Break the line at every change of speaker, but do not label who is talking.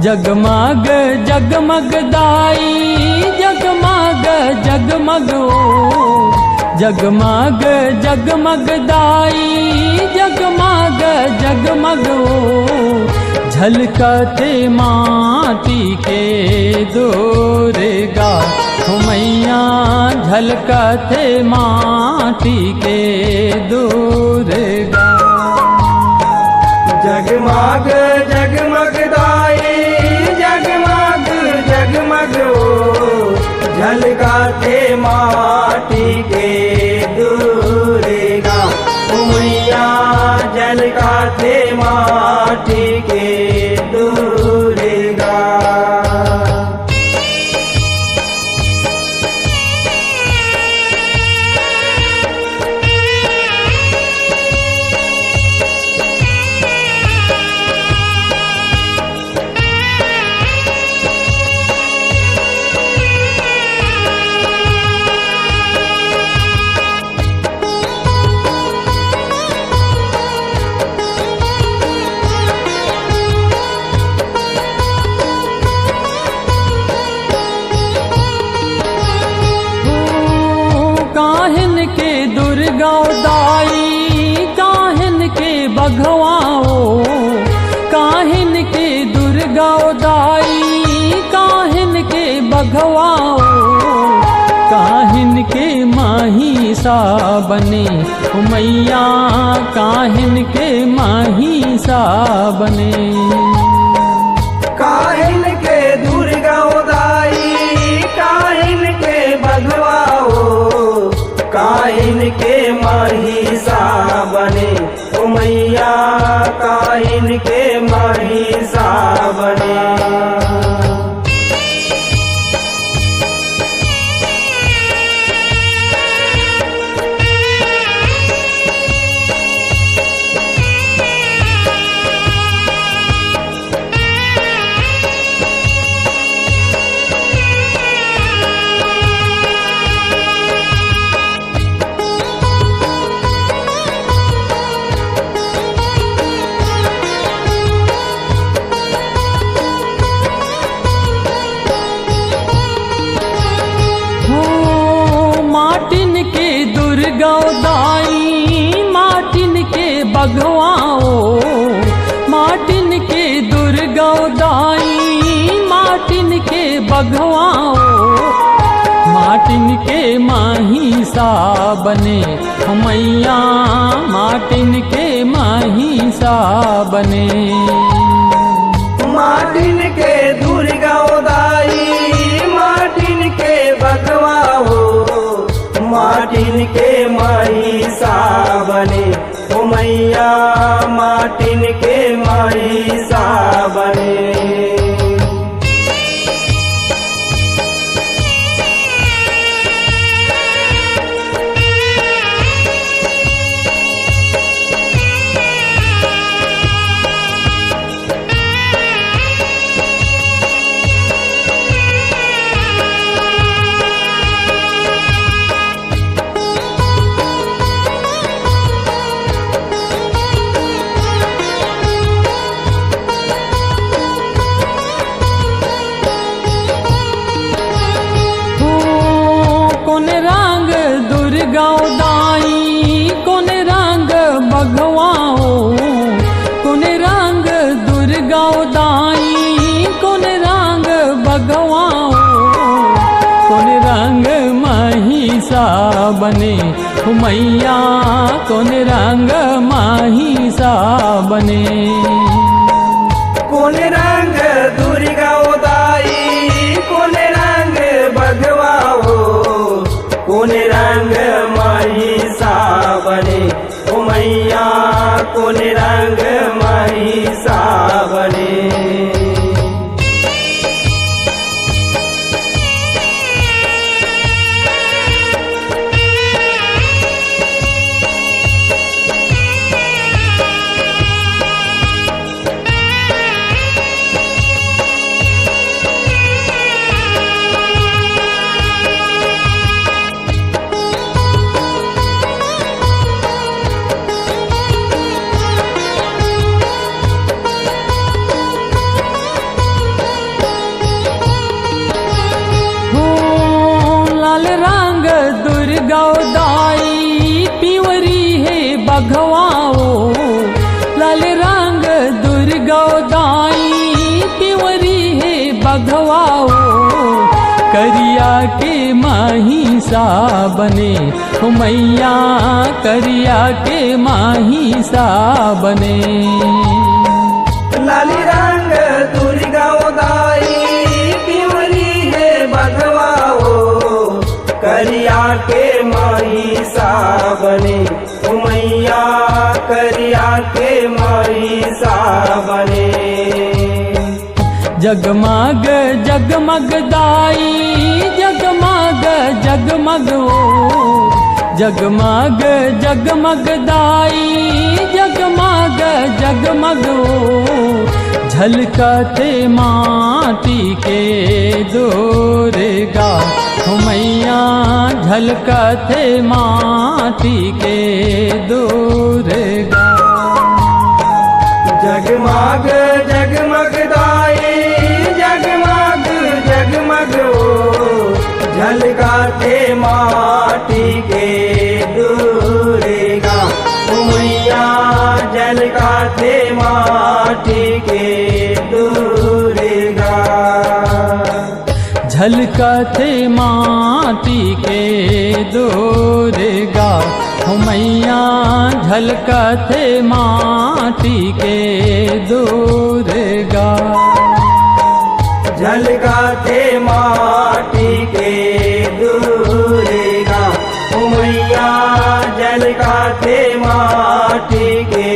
जगमग जगमग दाई जगमग जगमग जगमग जगमग दाई जगमग जगमग झलकते माटी के दुर्गा मैया झलकते माटी के दुर्गा।
जगमग जगमग दाई जगमग जगमग झलकाते माटी के दुर्गा मैया झलकाते माटी के दुर्गा।
काहिन के दुर्गा दाई काहिन के बघवाओ काहिन के दुर्गा दाई काहिन के बघवाओ काहिन के महिषा बने मैया काहिन के महिषा बने।
काहिन के दुर्गा दाई काहिन के बघवाओ काहिन के महिषा बने मैया काहिन के महिषा बने।
माटिन के दुर्गा दाई माटिन के बघवाओ माटिन के दुर्गा दाई माटिन के बघवाओ माटिन के महिषा बने मैया माटिन के महिषा बने।
माटिन के दुर्गा दाई माटिन के बघवाओ माटिन के महिषा बने मैया माटिन के महिषा बने।
दाई कोन रंग बघवाओ कोन रंग दुर्गा दाई कोन रंग बघवाओ कोन रंग महिषा बने मैया कोन रंग महिषा बने।
कोन रंग दुर्गा दाई कोन रंग बघवाओ कोन रंग महिषा बने मैया कोन रंग महिषा बने।
दुर्गादाई पिवरी है बघवाओ लाल रंग दुर्गादाई पिवरी है बघवाओ करिया के माही सा बने हो मैया करिया के माही सा बने
लाली रंग दुर्गादाई पिवरी है बघवाओ करिया के माही सा बने ओ मैया करिया के माही सा बने
जगमग जगमग दाई जगमग जगमग ओ जगमग जगमग दाई जगमग जगमग ओ झलकते माटी के दुर्गा हो मैया झलकते माटी के दुर्गा
जगमग जगमग दाई जगमग जगमग ओ झलकाते माटी के दुर्गा ओ मैया झलकाते माटी के दुर्गा
झलकते माटी के दुर्गा हो मैया झलकते माटी के दुर्गा
झलकाते माटी के दुर्गा ओ मैया झलकाते माटी के